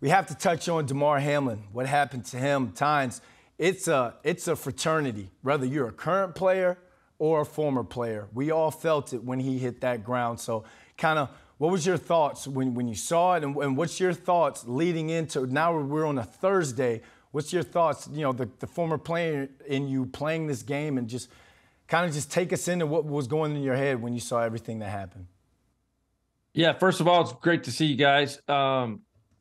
We have to touch on Damar Hamlin. What happened to him? Tynes, it's a fraternity, whether you're a current player or a former player. We all felt it when he hit that ground. So kind of what was your thoughts when you saw it, and what's your thoughts leading into, now we're on a Thursday, what's your thoughts, the former player in you playing this game, and just kind of just take us into what was going in your head when you saw everything that happened? Yeah, first of all, it's great to see you guys.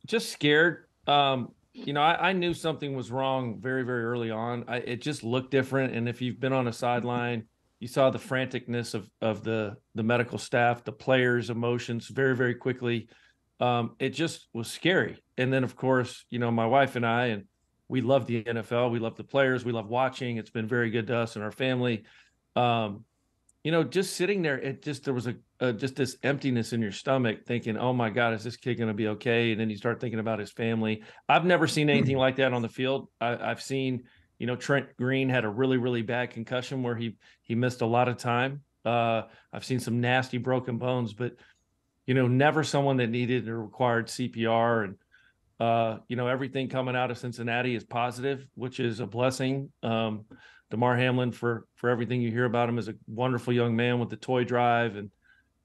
Just scared. I knew something was wrong very, very early on. It just looked different. And if you've been on a sideline, you saw the franticness of the medical staff, the players' emotions very, very quickly. It just was scary. And then, of course, my wife and I, and we love the NFL. We love the players. We love watching. It's been very good to us and our family. Just sitting there, there was just this emptiness in your stomach thinking, oh my God, is this kid going to be okay? And then you start thinking about his family. I've never seen anything like that on the field. I've seen, Trent Green had a really, really bad concussion where he missed a lot of time. I've seen some nasty broken bones, but, never someone that needed or required CPR. And, everything coming out of Cincinnati is positive, which is a blessing. Damar Hamlin, for everything you hear about him, is a wonderful young man with the toy drive and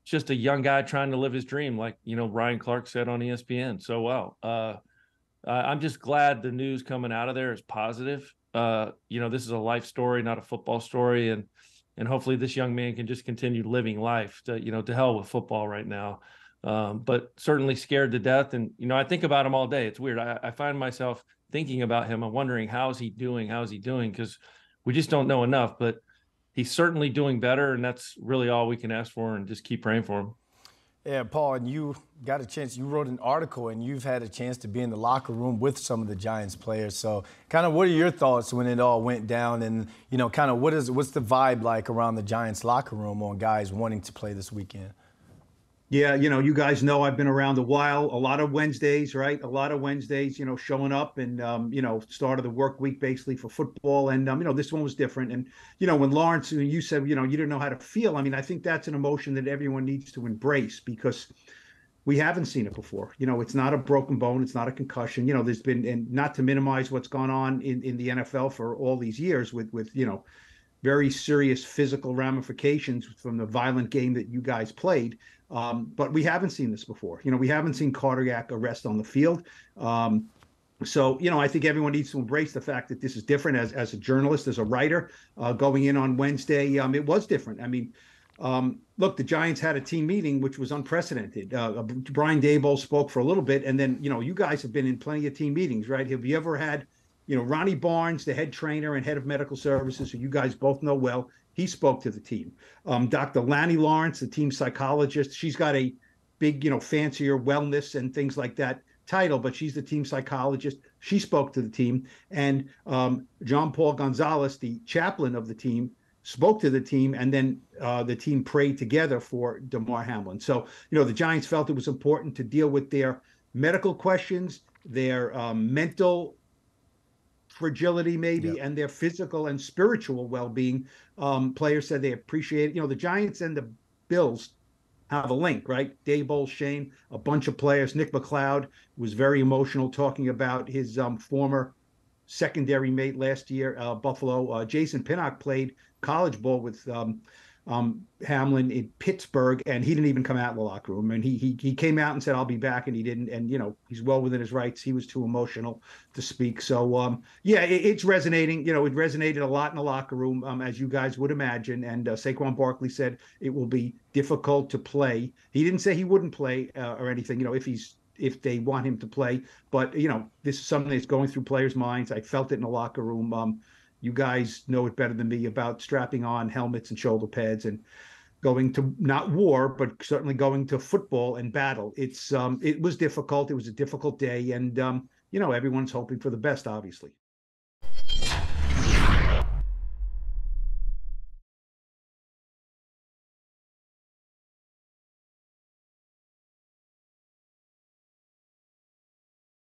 just a young guy trying to live his dream, like, Ryan Clark said on ESPN so well. I'm just glad the news coming out of there is positive. This is a life story, not a football story. And hopefully this young man can just continue living life to hell with football right now. But certainly scared to death. And, I think about him all day. It's weird. I find myself thinking about him and wondering, how's he doing? Because we just don't know enough, but he's certainly doing better, and that's really all we can ask for, and just keep praying for him. Yeah, Paul, and you got a chance, you wrote an article, and you've had a chance to be in the locker room with some of the Giants players. So kind of what are your thoughts when it all went down, and, kind of what's the vibe like around the Giants locker room on guys wanting to play this weekend? Yeah, you guys know I've been around a while. A lot of Wednesdays, right? A lot of Wednesdays, showing up and, start of the work week basically for football. And, this one was different. And, when Lawrence, you said, you didn't know how to feel. I think that's an emotion that everyone needs to embrace because we haven't seen it before. It's not a broken bone. It's not a concussion. There's been, and not to minimize what's gone on in the NFL for all these years with very serious physical ramifications from the violent game that you guys played. But we haven't seen this before. We haven't seen cardiac arrest on the field. So, I think everyone needs to embrace the fact that this is different. As a journalist, as a writer, going in on Wednesday, it was different. Look, the Giants had a team meeting, which was unprecedented. Brian Daboll spoke for a little bit, and then, you guys have been in plenty of team meetings, right? Have you ever had Ronnie Barnes, the head trainer and head of medical services, who you guys both know well, he spoke to the team. Dr. Lanny Lawrence, the team psychologist, she's got a big, fancier wellness and things like that title, but she's the team psychologist. She spoke to the team. And John Paul Gonzalez, the chaplain of the team, spoke to the team, and then the team prayed together for Damar Hamlin. So, the Giants felt it was important to deal with their medical questions, their mental fragility maybe, and their physical and spiritual well-being. Players said they appreciate it. The Giants and the Bills have a link, right? Daboll, Shane, a bunch of players. Nick McLeod was very emotional talking about his former secondary mate last year, Buffalo. Jason Pinnock played college ball with Hamlin in Pittsburgh, and he didn't even come out in the locker room. And he came out and said, "I'll be back," and he didn't. And he's well within his rights. He was too emotional to speak. So it's resonating. It resonated a lot in the locker room, as you guys would imagine. And Saquon Barkley said it will be difficult to play. He didn't say he wouldn't play or anything. If they want him to play, but this is something that's going through players' minds. I felt it in the locker room. You guys know it better than me about strapping on helmets and shoulder pads and going to not war, but certainly going to football and battle. It was difficult. It was a difficult day, and everyone's hoping for the best, obviously.